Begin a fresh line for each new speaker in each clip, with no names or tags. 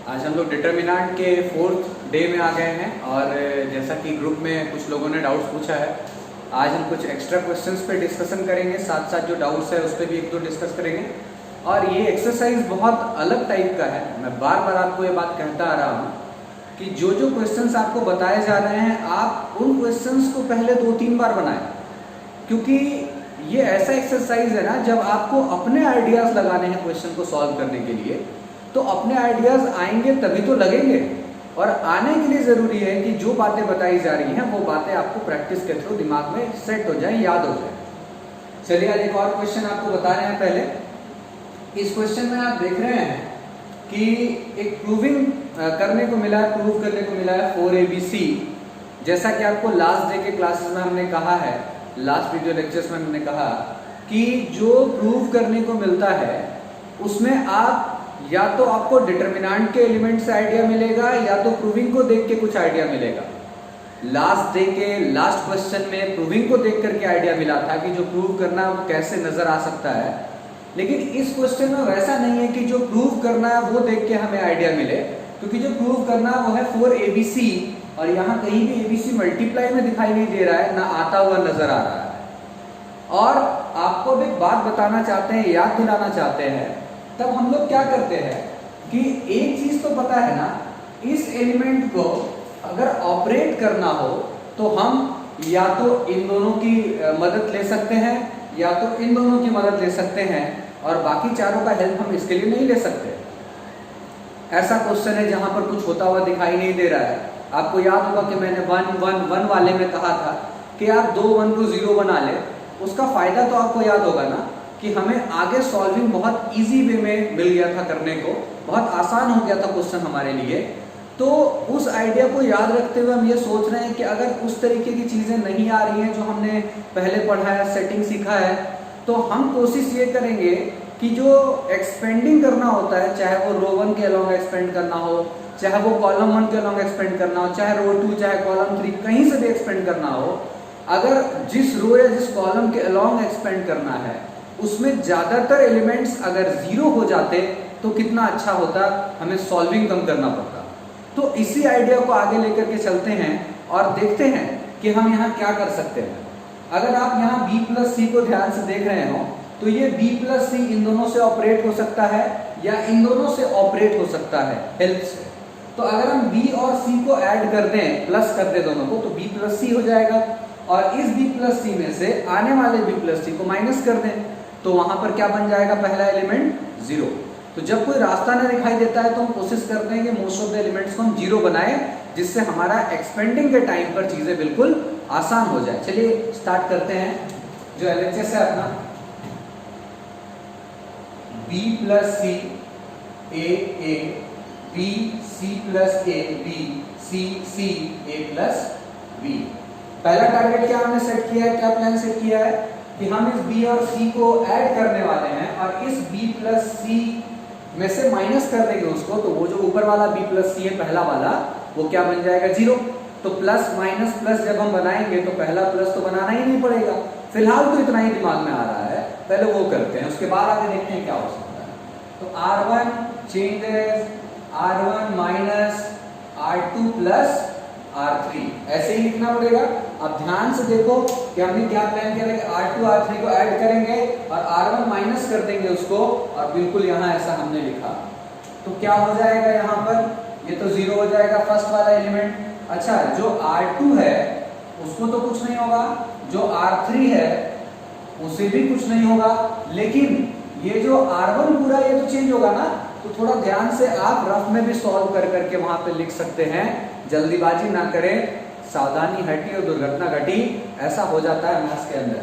आज हम लोग डिटर्मिनेंट के 4th डे में आ गए हैं और जैसा कि ग्रुप में कुछ लोगों ने डाउट्स पूछा है, आज हम कुछ एक्स्ट्रा क्वेश्चंस पे डिस्कशन करेंगे, साथ साथ जो डाउट्स है उस पर भी एक दो डिस्कस करेंगे। और ये एक्सरसाइज बहुत अलग टाइप का है। मैं बार बार आपको ये बात कहता आ रहा हूँ कि जो जो क्वेश्चंस आपको बताए जा रहे हैं, आप उन क्वेश्चंस को पहले 2-3 बार बनाएं, क्योंकि ये ऐसा एक्सरसाइज है ना, जब आपको अपने आइडियाज़ लगाने हैं क्वेश्चन को सॉल्व करने के लिए, तो अपने आइडियाज़ आएंगे तभी तो लगेंगे। और आने के लिए ज़रूरी है कि जो बातें बताई जा रही हैं वो बातें आपको प्रैक्टिस के थ्रू दिमाग में सेट हो जाए, याद हो जाए। चलिए आज एक और क्वेश्चन आपको बता रहे हैं। पहले इस क्वेश्चन में आप देख रहे हैं कि एक प्रूविंग करने को मिला है, प्रूव करने को मिला है 4ABC। जैसा कि आपको लास्ट डे के क्लासेस में हमने कहा है, लास्ट वीडियो लेक्चर्स में हमने कहा कि जो प्रूव करने को मिलता है उसमें आप या तो आपको डिटर्मिनेंट के एलिमेंट से आइडिया मिलेगा या तो प्रूविंग को देख के कुछ आइडिया मिलेगा। लास्ट डे के लास्ट क्वेश्चन में प्रूविंग को देख करके आइडिया मिला था कि जो प्रूव करना वो कैसे नजर आ सकता है, लेकिन इस क्वेश्चन में वैसा नहीं है कि जो प्रूव करना है वो देख के हमें आइडिया मिले, क्योंकि जो प्रूव करना है वो है 4ABC और यहाँ कहीं भी ABC मल्टीप्लाई में दिखाई नहीं दे रहा है, ना आता हुआ नजर आ रहा है। और आपको एक बात बताना चाहते हैं, याद दिलाना चाहते हैं, तब हम लोग क्या करते हैं कि एक चीज तो पता है ना, इस एलिमेंट को अगर ऑपरेट करना हो तो हम या तो इन दोनों की मदद ले सकते हैं या तो इन दोनों की मदद ले सकते हैं, और बाकी चारों का हेल्प हम इसके लिए नहीं ले सकते। ऐसा क्वेश्चन है जहां पर कुछ होता हुआ दिखाई नहीं दे रहा है। आपको याद होगा कि मैंने 1 1 1 वाले में कहा था कि आप 2 1 को 0 बना ले। उसका फायदा तो आपको याद होगा ना कि हमें आगे सॉल्विंग बहुत इजी वे में मिल गया था करने को, बहुत आसान हो गया था क्वेश्चन हमारे लिए। तो उस आइडिया को याद रखते हुए हम ये सोच रहे हैं कि अगर उस तरीके की चीज़ें नहीं आ रही हैं जो हमने पहले पढ़ा है, सेटिंग सीखा है, तो हम कोशिश ये करेंगे कि जो एक्सपेंडिंग करना होता है, चाहे वो रो 1 के अलॉन्ग एक्सपेंड करना हो, चाहे वो कॉलम 1 के अलॉन्ग एक्सपेंड करना हो, चाहे रो 2, चाहे कॉलम 3, कहीं से भी एक्सपेंड करना हो, अगर जिस रो या जिस कॉलम के अलॉन्ग एक्सपेंड करना है उसमें ज़्यादातर एलिमेंट्स अगर 0 हो जाते तो कितना अच्छा होता, हमें सॉल्विंग कम करना पड़ता। तो इसी आइडिया को आगे लेकर के चलते हैं और देखते हैं कि हम यहाँ क्या कर सकते हैं। अगर आप यहाँ B प्लस C को ध्यान से देख रहे हो तो ये B प्लस C इन दोनों से ऑपरेट हो सकता है या इन दोनों से ऑपरेट हो सकता है हेल्प से। तो अगर हम B और C को ऐड कर दें, प्लस कर दें दोनों को, तो B प्लस C हो जाएगा, और इस B प्लस C में से आने वाले B प्लस C को माइनस कर दें, तो वहां पर क्या बन जाएगा, पहला एलिमेंट 0। तो जब कोई रास्ता न दिखाई देता है तो हम कोशिश करते हैं कि मोस्ट ऑफ द एलिमेंट्स को हम 0 बनाएं, जिससे हमारा एक्सपेंडिंग के टाइम पर चीजें बिल्कुल आसान हो जाए। चलिए स्टार्ट करते हैं। जो एलएचएस है अपना B plus C A B C plus A B C A plus B। पहला टारगेट क्या हमने सेट किया है, क्या प्लान सेट किया है कि हम इस B और C को ऐड करने वाले हैं और इस B प्लस C में से माइनस कर देंगे उसको, तो वो जो ऊपर वाला B प्लस C है पहला वाला, वो क्या बन जाएगा, 0। तो प्लस माइनस प्लस जब हम बनाएंगे तो पहला प्लस तो बनाना ही नहीं पड़ेगा, फिलहाल तो इतना ही दिमाग में आ रहा है, पहले वो करते हैं, उसके बाद आगे देखते हैं क्या हो सकता है। तो R1 changes R1 minus R2 plus R3, ऐसे ही लिखना पड़ेगा। अब ध्यान से देखो कि हमने क्या प्लान किया है कि R2 R3 को ऐड करेंगे और R1 माइनस कर देंगे उसको, और बिल्कुल यहाँ ऐसा हमने लिखा। तो क्या हो जाएगा यहाँ पर, ये तो 0 हो जाएगा फर्स्ट वाला एलिमेंट। अच्छा, जो R2 है उसको तो कुछ नहीं होगा, जो R3 है उसे भी कुछ नहीं होगा, लेकिन ये जो R1 पूरा ये तो चेंज होगा ना। तो थोड़ा ध्यान से आप रफ में भी सॉल्व कर करके वहां पे लिख सकते हैं, जल्दीबाजी ना करें, सावधानी हटी और दुर्घटना घटी, ऐसा हो जाता है मैथ्स के अंदर।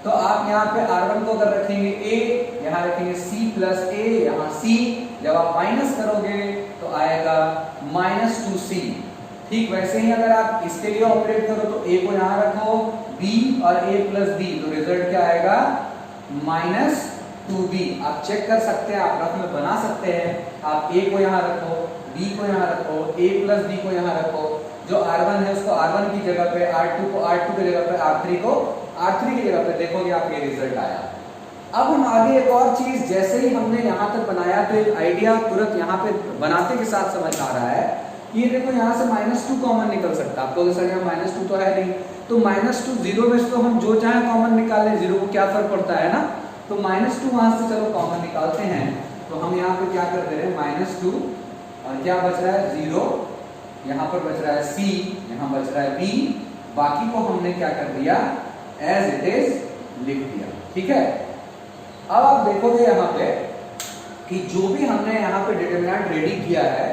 तो आप यहाँ पे R1 को अगर रखेंगे A, यहाँ रखेंगे C प्लस A, यहाँ C, जब आप माइनस करोगे तो आएगा -2C। ठीक वैसे ही अगर आप इसके लिए ऑपरेट करो तो A को यहाँ रखो, B और A प्लस B, तो रिजल्ट क्या आएगा, -2B। आप चेक कर सकते हैं, आप रफ में बना सकते हैं। आप A को यहाँ रखो, B को यहाँ रखो, A प्लस B को यहाँ रखो, जो R1 है उसको R1 की जगह पे, R2 को R2 की जगह पे, R3 को R3 की जगह पे, देखोगे आप ये रिजल्ट आया। अब हम आगे एक और चीज, जैसे ही हमने यहाँ तक बनाया तो एक आइडिया तुरंत यहाँ पे बनाते के साथ समझ आ रहा है। ये देखो यहाँ से -2 कॉमन निकल सकता है। आपको सर यहाँ -2 तो है नहीं, तो -2 0 में से तो हम जो चाहे कॉमन निकाल लें, 0 को क्या फर्क पड़ता है ना। तो -2 वहां से चलो कॉमन निकालते हैं। तो हम यहाँ पे क्या कर दे रहे हैं, -2 और क्या बच रहा है 0, यहाँ पर बच रहा है c, यहाँ बच रहा है b, बाकी को हमने क्या कर दिया एज इट इज लिख दिया। ठीक है, अब आप देखोगे यहाँ पे कि जो भी हमने यहाँ पे डिटरमिनेंट रेडी किया है,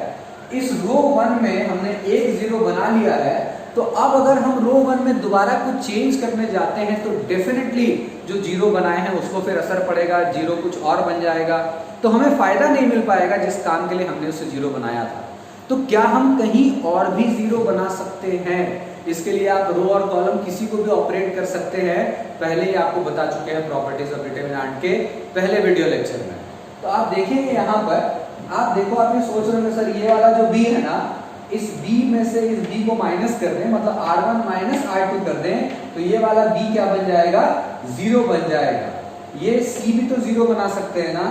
इस रो 1 में हमने एक 0 बना लिया है। तो अब अगर हम रो 1 में दोबारा कुछ चेंज करने जाते हैं तो डेफिनेटली जो 0 बनाए हैं उसको फिर असर पड़ेगा, 0 कुछ और बन जाएगा, तो हमें फायदा नहीं मिल पाएगा जिस काम के लिए हमने उसे 0 बनाया था। तो क्या हम कहीं और भी 0 बना सकते हैं? इसके लिए आप रो और कॉलम किसी को भी ऑपरेट कर सकते हैं, पहले ही आपको बता चुके हैं प्रॉपर्टीज ऑफ डिटरमिनेंट के पहले वीडियो लेक्चर में। तो आप देखेंगे यहाँ पर, आप देखो, आप ये सोच रहे हो सर ये वाला जो b है ना, इस b में से इस b को माइनस कर दें, मतलब r1 माइनस r2 कर दें, तो ये वाला b क्या बन जाएगा, 0 बन जाएगा। ये c भी तो 0 बना सकते हैं ना,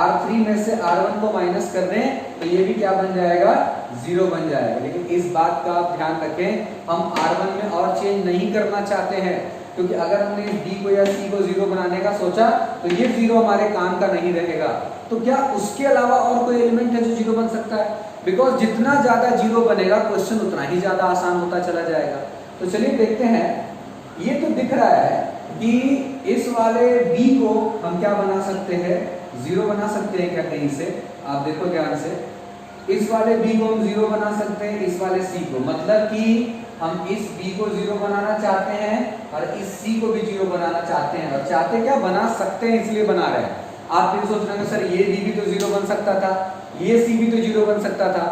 R3 में से R1 को माइनस कर दें तो ये भी क्या बन जाएगा, 0 बन जाएगा। लेकिन इस बात का आप ध्यान रखें, हम R1 में और चेंज नहीं करना चाहते हैं, क्योंकि अगर हमने इस B को या C को 0 बनाने का सोचा तो ये 0 हमारे काम का नहीं रहेगा। तो क्या उसके अलावा और कोई एलिमेंट है जो 0 बन सकता है? बिकॉज जितना ज्यादा 0 बनेगा क्वेश्चन उतना ही ज्यादा आसान होता चला जाएगा। तो चलिए देखते हैं, ये तो दिख रहा है कि इस वाले B को हम क्या बना सकते हैं, 0 बना सकते हैं क्या कहीं से? आप देखो ध्यान से, इस वाले B को हम 0 बना सकते हैं, इस वाले C को, मतलब कि हम इस B को 0 बनाना चाहते हैं और इस C को भी 0 बनाना चाहते हैं। और चाहते क्या, बना सकते हैं इसलिए बना रहे हैं। आप फिर सोच रहे हैं सर ये B भी तो 0 बन सकता था, ये C भी तो 0 बन सकता था।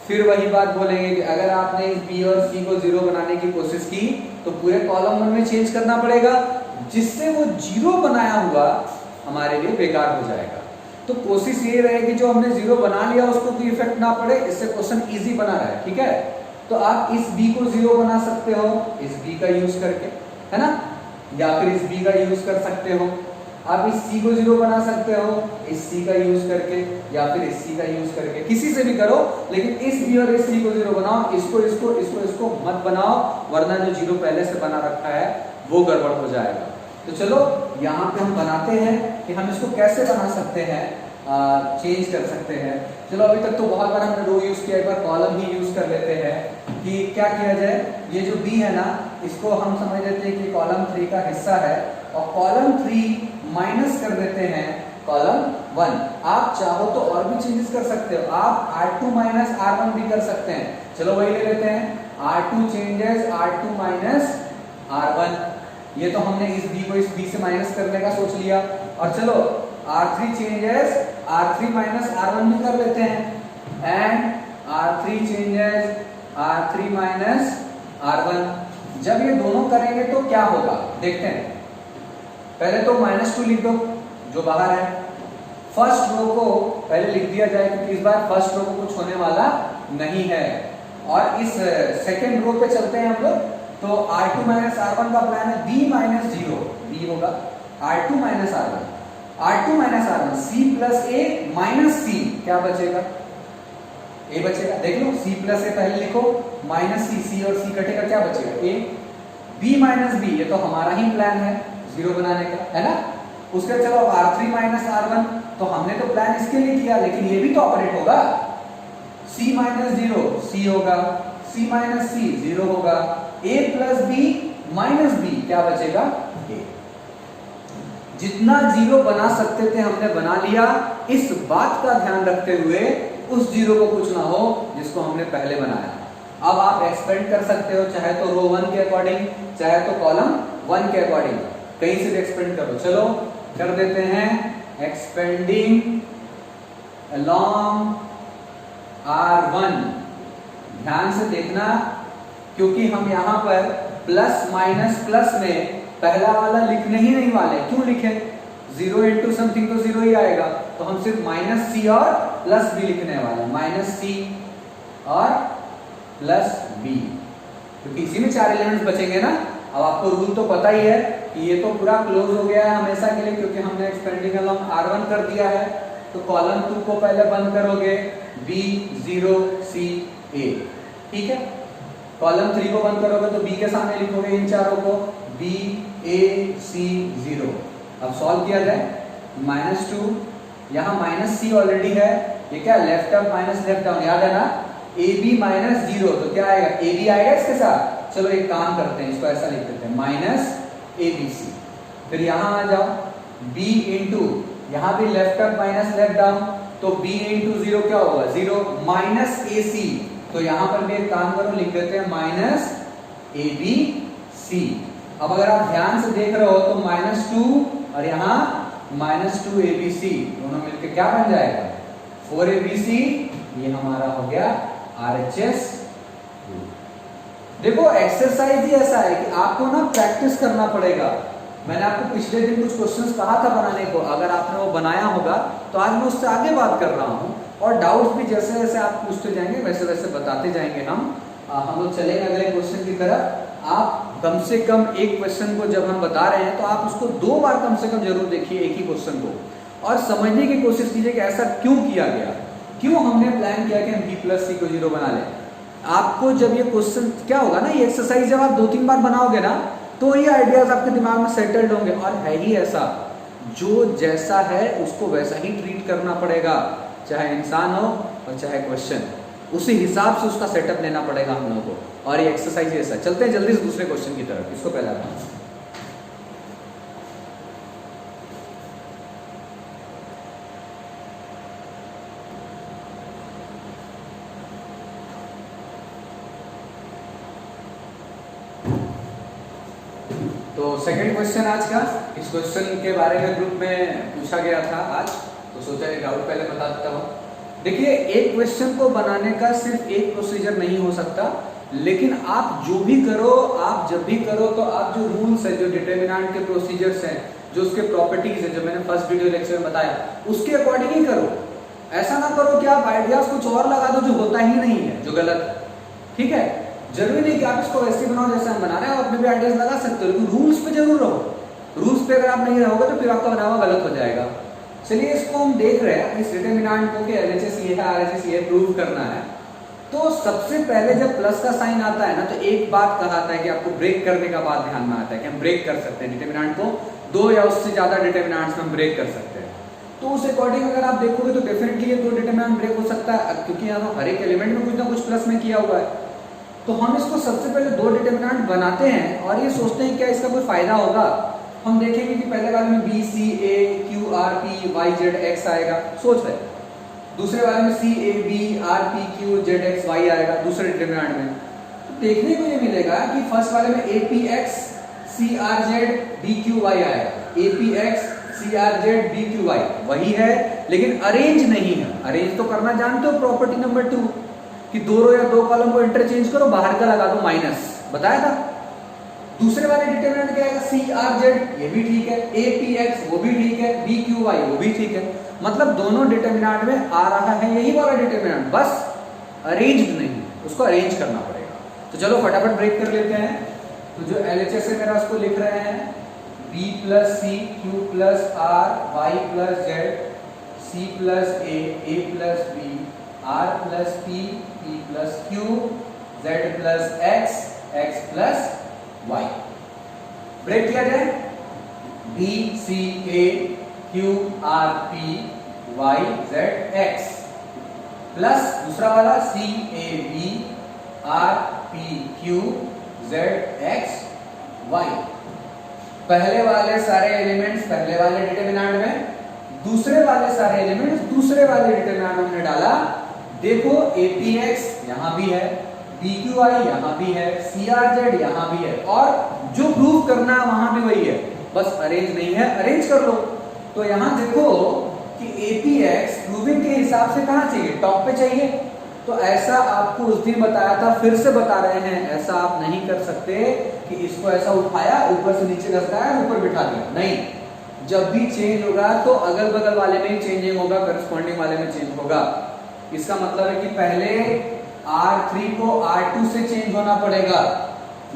फिर वही बात बोलेंगे कि अगर आपने इस B और C को 0 बनाने की कोशिश की तो पूरे कॉलम 1 में चेंज करना पड़ेगा, जिससे वो 0 बनाया हुआ हमारे लिए बेकार हो जाएगा। तो कोशिश ये रहेगी जो हमने 0 बना लिया उसको कोई इफेक्ट ना पड़े, इससे क्वेश्चन इजी बना रहे। ठीक है, तो आप इस B को 0 बना सकते हो इस B का यूज करके, है ना, या फिर इस B का यूज कर सकते हो। आप इस C को 0 बना सकते हो इस C का यूज करके, या फिर इस C का यूज करके, किसी से भी करो, लेकिन इस B और इस C को 0 बनाओ, इसको मत बनाओ, वरना जो 0 पहले से बना रखा है वो गड़बड़ हो जाएगा। तो चलो यहाँ पे हम बनाते हैं कि हम इसको कैसे बना सकते हैं, चेंज कर सकते हैं। चलो अभी तक तो बहुत बार हमने रो यूज किया, एक बार कॉलम ही यूज कर लेते हैं कि क्या किया जाए। ये जो B है ना, इसको हम समझ लेते हैं कि कॉलम 3 का हिस्सा है, और कॉलम 3 माइनस कर देते हैं कॉलम 1। आप चाहो तो और भी चेंजेस कर सकते हो, आप R2 माइनस R1 भी कर सकते हैं। चलो वही ले लेते हैं, R2 changes R2 minus R1। ये तो हमने इस B को इस B से माइनस करने का सोच लिया। और चलो R3 changes R3 minus R1 भी कर लेते हैं, and R3 changes R3 minus R1। जब ये दोनों करेंगे तो क्या होगा देखते हैं। पहले तो -2 लिख दो जो बाहर है, फर्स्ट रो को पहले लिख दिया जाए क्योंकि इस बार फर्स्ट रो को कुछ होने वाला नहीं है। और इस सेकेंड रो पे चलते हैं हम लोग, तो R2 माइनस R1 का प्लान है B माइनस 0, B होगा R2 minus R1, R2 minus R1, C plus A minus C, क्या बचेगा, A बचेगा। देख लो, C प्लस A पहले लिखो, माइनस C और C कटेगा, क्या बचेगा A, B माइनस B, ये तो हमारा ही प्लान है 0 बनाने का, है ना। उसके चलो R3 माइनस R1, तो हमने तो प्लान इसके लिए किया, लेकिन ये भी तो ऑपरेट होगा। C माइनस 0 C होगा, C माइनस C 0 होगा, A plus B minus B, क्या बचेगा A। जितना 0 बना सकते थे हमने बना लिया, इस बात का ध्यान रखते हुए उस 0 को कुछ ना हो जिसको हमने पहले बनाया। अब आप एक्सपेंड कर सकते हो, चाहे तो रो 1 के अकॉर्डिंग, चाहे तो कॉलम 1 के अकॉर्डिंग, कहीं से भी एक्सपेंड करो। चलो कर देते हैं, एक्सपेंडिंग अलोंग R1। ध्यान से देखना, क्योंकि हम यहाँ पर प्लस माइनस प्लस में पहला वाला लिखने ही नहीं वाले। क्यों लिखें, 0 इंटू समथिंग तो 0 ही आएगा, तो हम सिर्फ माइनस C और प्लस B लिखने वाले, माइनस C और प्लस B, क्योंकि इसी में 4 एलिमेंट्स बचेंगे ना। अब आपको रूल तो पता ही है कि ये तो पूरा क्लोज हो गया है हमेशा के लिए, क्योंकि हमने एक्सपेंडिंग अलोंग R1 कर दिया है। तो कॉलम 2 को पहले बंद करोगे, B 0 C A, ठीक है। कॉलम 3 को बंद करोगे तो B के सामने लिखोगे इन चारों को, B A C 0। अब सॉल्व किया जाए, -2, यहाँ -C ऑलरेडी है, ये क्या left up minus left down, याद है ना, AB -0, तो क्या आएगा, AB आएगा इसके साथ। चलो एक काम करते हैं, इसको ऐसा लिख देते हैं -ABC। फिर यहाँ आ जाओ, B इंटू, यहाँ भी left up minus left down, तो B इंटू 0 क्या होगा, 0 -AC। तो यहाँ पर भी एक काम करो, लिख देते हैं -ABC। अब अगर आप ध्यान से देख रहे हो तो -2 और यहाँ -2ABC, दोनों मिलकर क्या बन जाएगा, 4ABC। ये हमारा हो गया RHS। देखो एक्सरसाइज ही ऐसा है कि आपको ना प्रैक्टिस करना पड़ेगा। मैंने आपको पिछले दिन कुछ क्वेश्चंस कहा था बनाने को, अगर आपने वो बनाया होगा तो आज मैं उससे आगे बात कर रहा हूँ, और डाउट्स भी जैसे जैसे आप पूछते जाएंगे वैसे वैसे बताते जाएंगे। हम लोग चलेंगे अगले क्वेश्चन की तरफ। आप कम से कम एक क्वेश्चन को जब हम बता रहे हैं तो आप उसको 2 बार कम से कम जरूर देखिए, एक ही क्वेश्चन को, और समझने की कोशिश कीजिए कि ऐसा क्यों किया गया, क्यों हमने प्लान किया कि हम B+C को 0 बना लें। आपको जब ये क्वेश्चन क्या होगा ना, ये एक्सरसाइज जब आप 2-3 बार बनाओगे ना, तो ये आइडियाज आपके दिमाग में सेटल्ड होंगे। और है ही ऐसा, जो जैसा है उसको वैसा ही ट्रीट करना पड़ेगा, चाहे इंसान हो और चाहे क्वेश्चन, उसी हिसाब से उसका सेटअप लेना पड़ेगा हम लोगों को। और ये एक्सरसाइज ऐसा। चलते हैं जल्दी से दूसरे क्वेश्चन की तरफ, इसको पहला तो सेकंड क्वेश्चन आज का, इस क्वेश्चन के बारे में ग्रुप में पूछा गया था आज, तो सोचा एक डाउट पहले बता देता हूँ। देखिए, एक क्वेश्चन को बनाने का सिर्फ एक प्रोसीजर नहीं हो सकता, लेकिन आप जो भी करो, आप जब भी करो, तो आप जो रूल्स है, जो डिटर्मिनेंट के प्रोसीजर्स हैं, जो उसके प्रॉपर्टीज है, जो मैंने फर्स्ट वीडियो लेक्चर में बताया, उसके अकॉर्डिंग ही करो। ऐसा ना करो कि आप आइडियाज कुछ और लगा दो जो होता ही नहीं है, जो गलत है। ठीक है, जरूरी नहीं कि आप इसको वैसे बनाओ जैसे हम बना रहे हैं, आप अपने भी आइडियाज लगा सकते हो, लेकिन रूल्स पे जरूर रहो। रूल्स पे अगर आप नहीं रहोगे तो फिर आपका बना हुआ गलत हो जाएगा। चलिए, इसको हम देख रहे हैं, इस डिटर्मिनेंट को कि LHS ये है, RHS ये प्रूव करना है। तो सबसे पहले जब प्लस का साइन आता है ना, तो एक बात कहा है कि आपको ब्रेक करने का बात ध्यान में आता है कि हम ब्रेक कर सकते हैं डिटर्मिनेंट को, 2 या उससे ज्यादा डिटर्मिनेंट्स में हम ब्रेक कर सकते हैं। तो उस अकॉर्डिंग अगर आप देखोगे तो डेफिनेटली ये 2 डिटर्मिनेंट ब्रेक हो सकता है, क्योंकि यहाँ हर एक एलिमेंट में कुछ ना कुछ प्लस में किया हुआ है। तो हम इसको सबसे पहले 2 डिटर्मिनेंट बनाते हैं और ये सोचते हैं क्या इसका कोई फायदा होगा। हम देखेंगे कि पहले वाले में B C A Q R P Y Z X आएगा, सोच रहे। दूसरे वाले में C A B R P Q Z X Y आएगा दूसरे डिटर्मिनेंट में। तो देखने को ये मिलेगा कि फर्स्ट वाले में A P X C R Z B Q Y आएगा, A P X C R Z B Q Y वही है, लेकिन अरेंज नहीं है। अरेंज तो करना जानते हो, प्रॉपर्टी नंबर 2 कि 2 रो या 2 कॉलम को इंटरचेंज करो, बाहर का लगा दो माइनस, बताया था। दूसरे वाले डिटरमिनेंट क्या है, CRZ, ये भी ठीक है, APX वो भी ठीक है, BQY वो भी ठीक है। मतलब दोनों डिटरमिनेंट में आ रहा है यही वाला डिटरमिनेंट, बस अरेंज्ड नहीं, उसको अरेंज करना पड़ेगा। तो चलो फटाफट ब्रेक कर लेते हैं। तो जो LHS है मेरा, उसको लिख रहे हैं B + C Q + R Y + Z C + A + B R + P P + Q Z + X X + Y। Break किया जाए, B C A Q R P Y Z X plus दूसरा वाला C A B R P Q Z X Y। पहले वाले सारे elements पहले वाले determinant में, दूसरे वाले सारे एलिमेंट्स दूसरे वाले डिटरमिनेंट में हमने डाला। देखो APX यहां भी है, BQY यहां भी है, CRZ यहां भी है, और जो प्रूव करना है वहां भी वही है, बस अरेंज नहीं है, अरेंज कर लो। तो यहां देखो कि APX प्रूविंग के हिसाब से कहां चाहिए, टॉप पे चाहिए। तो ऐसा आपको उस दिन बताया था, फिर से बता रहे हैं, ऐसा आप नहीं कर सकते कि इसको ऐसा उठाया, ऊपर से नीचे घसकाया, ऊपर बिठा दिया, नहीं। जब भी चेंज होगा तो अगल बगल वाले में ही चेंजिंग होगा, करस्पॉन्डिंग वाले में चेंज होगा। इसका मतलब है कि पहले R3 को R2 से चेंज होना पड़ेगा,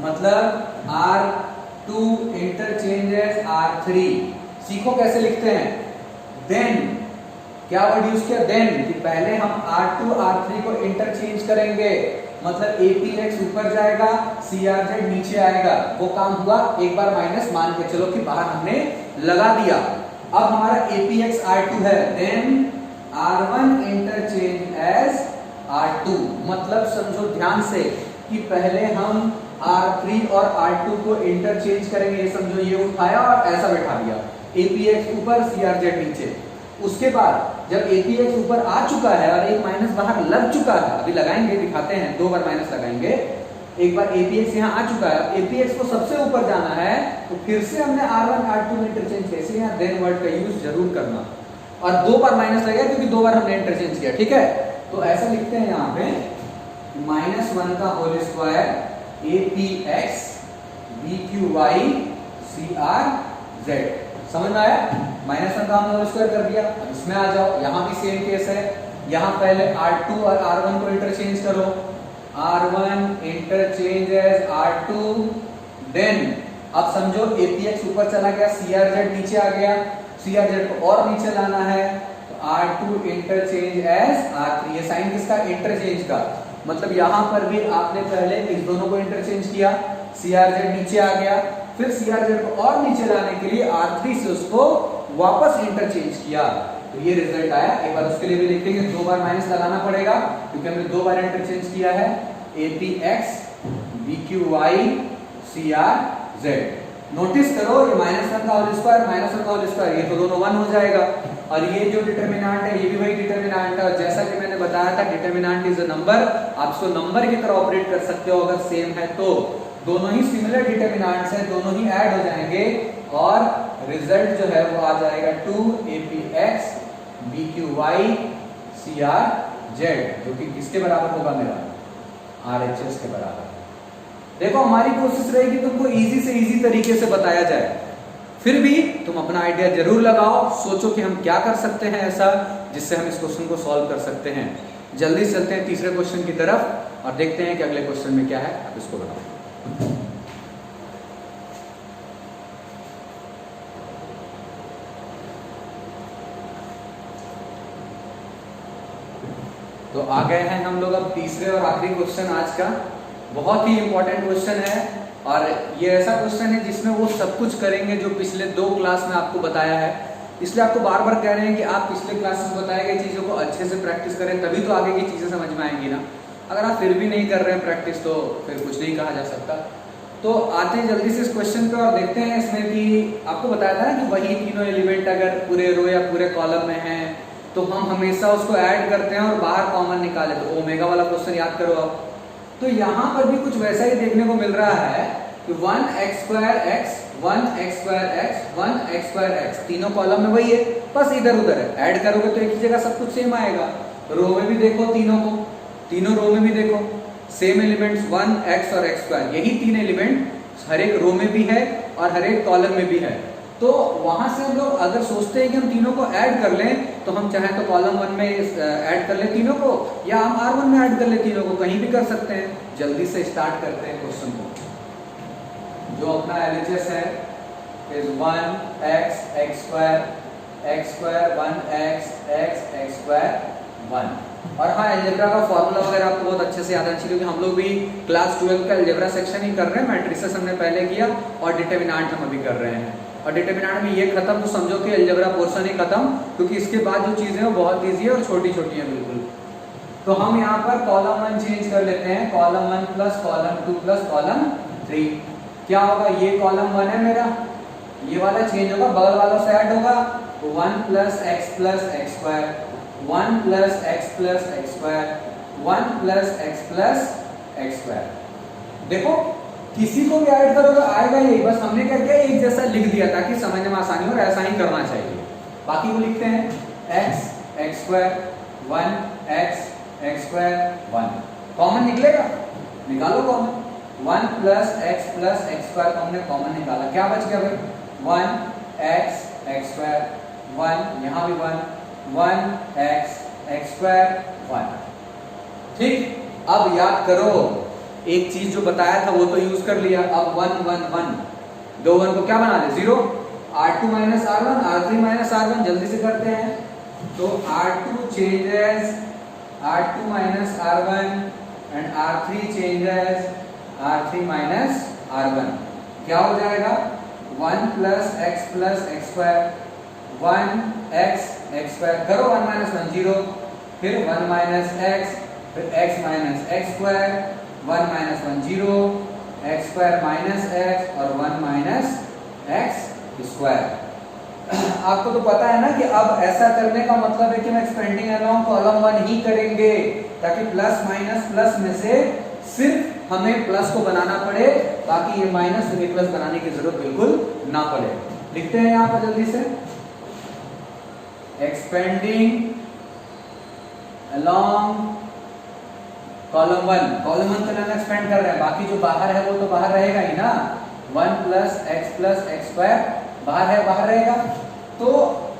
मतलब R2 इंटरचेंजेस R3। सीखो कैसे लिखते हैं। देन क्या वर्ड यूज किया, देन, कि पहले हम R2 R3 को इंटरचेंज करेंगे, मतलब APX ऊपर जाएगा, CRZ नीचे आएगा। वो काम हुआ, एक बार माइनस मान के चलो कि बाहर हमने लगा दिया। अब हमारा APX R2 है, then R1 interchange as R2। मतलब समझो ध्यान से कि पहले हम R3 और R2 को इंटरचेंज करेंगे। ये समझो ये उठाया और ऐसा बैठा दिया, APX ऊपर CRZ नीचे। उसके बाद जब APX ऊपर आ चुका है और एक माइनस बाहर लग चुका है, अभी लगाएंगे, दिखाते हैं, 2 बार माइनस लगाएंगे। एक बार APX यहाँ आ चुका है, APX को सबसे ऊपर जाना है, तो फिर से हमने R1 R2 में इंटरचेंज किया। इसलिए यहाँ देन वर्ड का यूज जरूर करना। और 2 बार माइनस लगेगा क्योंकि 2 बार हमने इंटरचेंज किया, ठीक है। तो ऐसा लिखते हैं यहाँ पे -1 का whole square APX BQY CRZ। समझ में आया? -1 का हमने होल स्क्वायर कर दिया। अब इसमें आ जाओ, यहाँ भी सेम केस है। यहाँ पहले R2 और R1 को इंटरचेंज करो, R1 interchange as R2। Then अब समझो APX ऊपर चला गया, CRZ नीचे आ गया, CRZ को और नीचे लाना है, तो R2 इंटरचेंज एज R3। ये साइन किसका, इंटरचेंज का। मतलब यहाँ पर भी आपने पहले इस दोनों को इंटरचेंज किया, CRZ नीचे आ गया, फिर CRZ को और नीचे लाने के लिए R3 से उसको वापस इंटरचेंज किया, तो ये रिजल्ट आया। एक बार उसके लिए भी लिखेंगे, 2 बार माइनस लगाना पड़ेगा क्योंकि हमने 2 बार इंटरचेंज किया है, APX BQY CRZ। नोटिस करो ये -1 का होल स्क्वायर, -1 का होल स्क्वायर, ये तो दोनों 1 हो जाएगा। और ये जो डिटरमिनेंट है ये भी वही डिटरमिनेंट है। और जैसा कि मैंने बताया था, डिटरमिनेंट इज अ नंबर, आप इसको नंबर की तरह ऑपरेट कर सकते हो अगर सेम है तो। दोनों ही सिमिलर डिटरमिनेंट्स हैं, दोनों ही ऐड हो जाएंगे और रिजल्ट जो है वो आ जाएगा 2 APX BQY CRZ, जो कि किसके बराबर होगा, मेरा RHS के बराबर। देखो हमारी कोशिश रहेगी तुमको इजी से इजी तरीके से बताया जाए, फिर भी तुम अपना आइडिया जरूर लगाओ, सोचो कि हम क्या कर सकते हैं ऐसा जिससे हम इस क्वेश्चन को सॉल्व कर सकते हैं। जल्दी से चलते हैं तीसरे क्वेश्चन की तरफ और देखते हैं कि अगले क्वेश्चन में क्या है। आप इसको बताओ। तो आ गए हैं हम लोग अब तीसरे और आखिरी क्वेश्चन आज का। बहुत ही इंपॉर्टेंट क्वेश्चन है और ये ऐसा क्वेश्चन है जिसमें वो सब कुछ करेंगे जो पिछले 2 क्लास में आपको बताया है। इसलिए आपको बार बार कह रहे हैं कि आप पिछले क्लासेस में बताए गए चीज़ों को अच्छे से प्रैक्टिस करें, तभी तो आगे की चीज़ें समझ में आएंगी ना। अगर आप फिर भी नहीं कर रहे हैं प्रैक्टिस तो फिर कुछ नहीं कहा जा सकता। तो आते हैं जल्दी से इस क्वेश्चन पे और देखते हैं इसमें कि आपको बताया था ना कि वही तीनों एलिमेंट अगर पूरे रो या पूरे कॉलम में हैं तो हम हमेशा उसको ऐड करते हैं और बाहर कॉमन निकाले। तो ओमेगा वाला क्वेश्चन याद करो आप। तो यहाँ पर भी कुछ वैसा ही देखने को मिल रहा है कि 1x² x 1x² x 1x² x, तीनों कॉलम में वही है, बस इधर उधर है। ऐड करोगे तो एक ही जगह सब कुछ सेम आएगा। रो में भी देखो तीनों को, तीनों रो में भी देखो सेम एलिमेंट्स 1x और x², यही 3 एलिमेंट हर एक रो में भी है और हर एक कॉलम में भी है। तो वहां से हम लोग अगर सोचते हैं कि हम तीनों को ऐड कर लें तो हम चाहे तो कॉलम 1 में ऐड कर ले तीनों को, या हम R1 में ऐड कर ले तीनों को, कहीं भी कर सकते हैं। जल्दी से स्टार्ट करते हैं क्वेश्चन को। जो अपना LHS है is 1x x² x² 1x x x² 1। और हाँ, अलजेब्रा का फॉर्मूला वगैरह आपको बहुत अच्छे से याद आना चाहिए क्योंकि हम लोग भी क्लास 12 का अलजेब्रा सेक्शन ही कर रहे हैं। मैट्रिसेस हमने पहले किया और डिटरमिनेंट हम अभी कर रहे हैं। और डिटरमिनेंट में ये खत्म तो समझो कि अलजेब्रा पोर्शन ही खत्म, क्योंकि इसके बाद जो चीजें हैं वो बहुत ईजी है और छोटी छोटी हैं बिल्कुल। तो हम यहाँ पर कॉलम 1 चेंज कर लेते हैं, column 1 plus column 2 plus column 3। क्या होगा, ये कॉलम 1 है मेरा, ये वाला चेंज होगा, बगल वालों से ऐड होगा, 1 plus x plus x², 1 plus x plus x², 1 plus x plus x²। देखो किसी को भी ऐड करोगे आएगा यही, बस हमने क्या किया एक जैसा लिख दिया ताकि समझने में आसानी हो, ऐसा ही करना चाहिए। बाकी को लिखते हैं x x² 1 x x² 1। Common निकलेगा, निकालो common. 1 plus x plus x² को हमने कॉमन निकाला, क्या बच गया भाई 1 x x² 1, यहाँ भी 1 x x² 1। ठीक, अब याद करो एक चीज जो बताया था वो तो यूज कर लिया। अब 1 1 1 दो 1 को क्या बना दे 0, R2 minus R1 R3 minus R1 जल्दी से करते हैं। तो R2 changes R2 minus R1 and R3 changes R3 minus R1। क्या हो जाएगा 1 plus x square 1x square करो 1 minus 1 0, फिर 1 minus x, फिर x minus x square 1 minus 1 0, x square minus x और 1 minus x square। आपको तो पता है ना कि अब ऐसा करने का मतलब है कि हम एक्सपेंडिंग अलोंग कॉलम 1 ही करेंगे, ताकि प्लस माइनस प्लस में से सिर्फ हमें प्लस को बनाना पड़े, बाकी ये माइनस में प्लस बनाने की जरूरत बिल्कुल ना पड़े। लिखते हैं यहां पर जल्दी से, एक्सपेंडिंग अलोंग कॉलम 1, कॉलम 1 तो हम एक्सपेंड कर रहे हैं, बाकी जो बाहर है वो तो बाहर रहेगा ही ना। 1 plus x square बाहर है, बाहर रहेगा। तो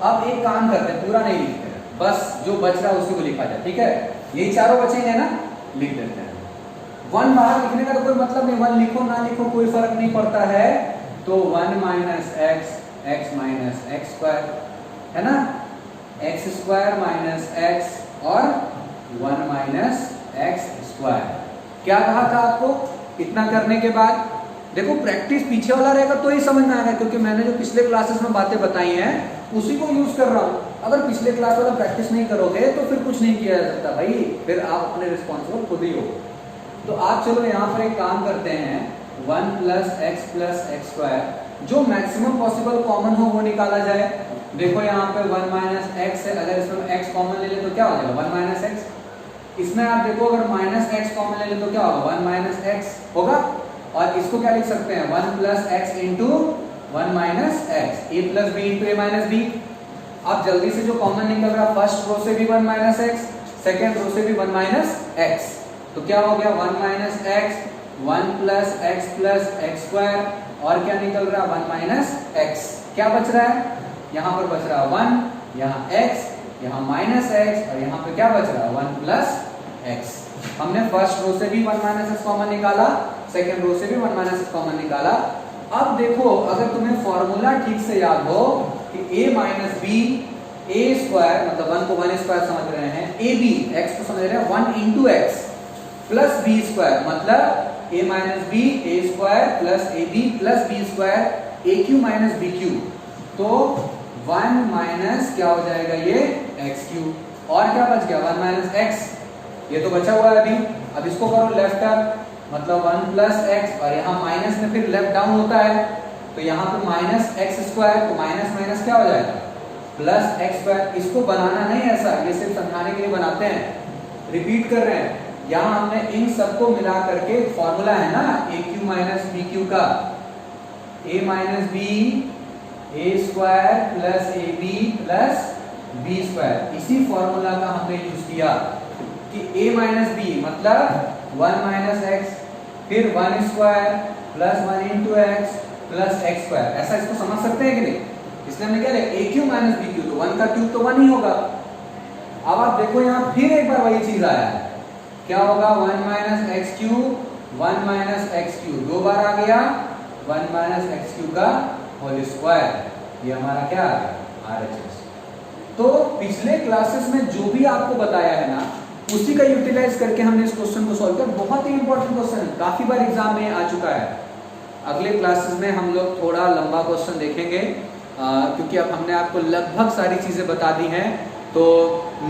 अब एक काम करते हैं, पूरा नहीं लिखते हैं, बस जो बच रहा है उसी को लिखा जाए, ठीक है। यही चारों बचेंगे ना, लिख देते हैं। 1 बाहर लिखने का तो कोई मतलब नहीं, 1 लिखो ना लिखो कोई फर्क नहीं पड़ता है। तो 1 minus x minus x square है ना, x square minus x और 1 minus x square। क्या कहा था आपको, इतना करने के बाद देखो प्रैक्टिस पीछे वाला रहेगा तो ही समझ में आएगा, क्योंकि मैंने जो पिछले क्लासेस में बातें बताई हैं उसी को यूज कर रहा हूं। अगर पिछले क्लास वाला प्रैक्टिस नहीं करोगे तो फिर कुछ नहीं किया जा सकता भाई, फिर आप अपने रिस्पॉन्सिबल खुद ही हो। तो आप चलो यहाँ पर एक काम करते हैं, 1 plus x square जो मैक्सिमम पॉसिबल कॉमन हो वो निकाला जाए। देखो यहाँ पे 1 minus x है, अगर इसमें x कॉमन ले ले तो क्या हो जाएगा 1 minus x। इसमें आप देखो अगर माइनस x कॉमन ले ले तो क्या होगा 1 minus x होगा। और इसको क्या लिख सकते हैं 1 plus x into 1 minus x, a plus b into a minus b। अब जल्दी से जो कॉमन निकल रहा, फर्स्ट रो से भी 1 minus x, सेकेंड रो से भी 1 minus x, तो क्या हो गया 1 minus x, 1 plus x square और क्या निकल रहा 1 minus x। क्या बच रहा है, यहाँ पर बच रहा 1, यहाँ x, यहाँ minus x और यहाँ पे क्या बच रहा 1 plus x। हमने फर्स्ट रो से भी 1 minus x कॉमन निकाला, सेकेंड रो से भी 1 minus x कॉमन निकाला। अब देखो अगर तुम्हें फॉर्मूला ठीक से याद हो कि a minus b a square, मतलब 1 को 1 स्क्वायर समझ रहे हैं, ab x को समझ रहे हैं 1 into x plus b square, मतलब a minus b a square plus ab plus b square aq minus bq। तो 1 minus क्या हो जाएगा ये x क्यूब, और क्या बच गया 1 minus x, ये तो बचा हुआ है अभी। अब इसको करो लेफ्ट अप, मतलब 1 plus x और यहाँ माइनस में फिर लेफ्ट डाउन होता है, तो यहाँ पे माइनस x स्क्वायर, तो माइनस माइनस क्या हो जाएगा प्लस x स्क्वायर। इसको बनाना नहीं ऐसा, ये सिर्फ समझाने के लिए बनाते हैं, रिपीट कर रहे हैं। यहाँ हमने इन सबको मिला करके फॉर्मूला है ना aq माइनस bq का, a minus b a square plus ab plus b square, इसी फॉर्मूला का हमने यूज किया कि a माइनस b मतलब 1 minus x, फिर 1 square plus 1 into x plus x square. ऐसा इसको समझ सकते हैं कि नहीं, इसलिए हमने क्या लिखा aq माइनस bq, तो 1 का क्यूब तो 1 ही होगा। अब आप देखो यहाँ फिर एक बार वही चीज आया है, क्या होगा 1 minus x cube 1 minus x cube, दो बार आ गया 1 minus x क्यूब का होल स्क्वायर, ये हमारा क्या आ गया RHS। तो पिछले क्लासेस में जो भी आपको बताया है ना उसी का यूटिलाइज करके हमने इस क्वेश्चन को सॉल्व किया। बहुत ही इंपॉर्टेंट क्वेश्चन है, काफी बार एग्जाम में आ चुका है। अगले क्लासेस में हम लोग थोड़ा लंबा क्वेश्चन देखेंगे, क्योंकि अब हमने आपको लगभग सारी चीजें बता दी हैं, तो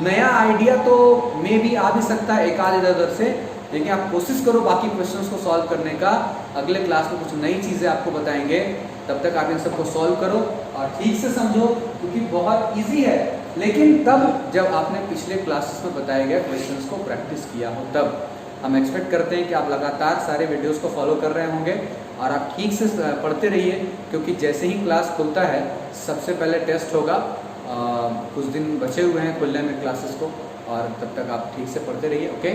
नया आइडिया तो मे भी आ भी सकता है एक आध इधर से, लेकिन आप कोशिश करो बाकी क्वेश्चंस को सॉल्व करने का। अगले क्लास में कुछ नई चीजें आपको बताएंगे, तब तक आप इन सबको सॉल्व करो और ठीक से समझो, क्योंकि बहुत ईजी है। लेकिन तब जब आपने पिछले क्लासेस में बताए गए क्वेश्चंस को प्रैक्टिस किया हो, तब हम एक्सपेक्ट करते हैं कि आप लगातार सारे वीडियोस को फॉलो कर रहे होंगे और आप ठीक से पढ़ते रहिए, क्योंकि जैसे ही क्लास खुलता है सबसे पहले टेस्ट होगा। कुछ दिन बचे हुए हैं खुलने में क्लासेस को, और तब तक आप ठीक से पढ़ते रहिए। ओके।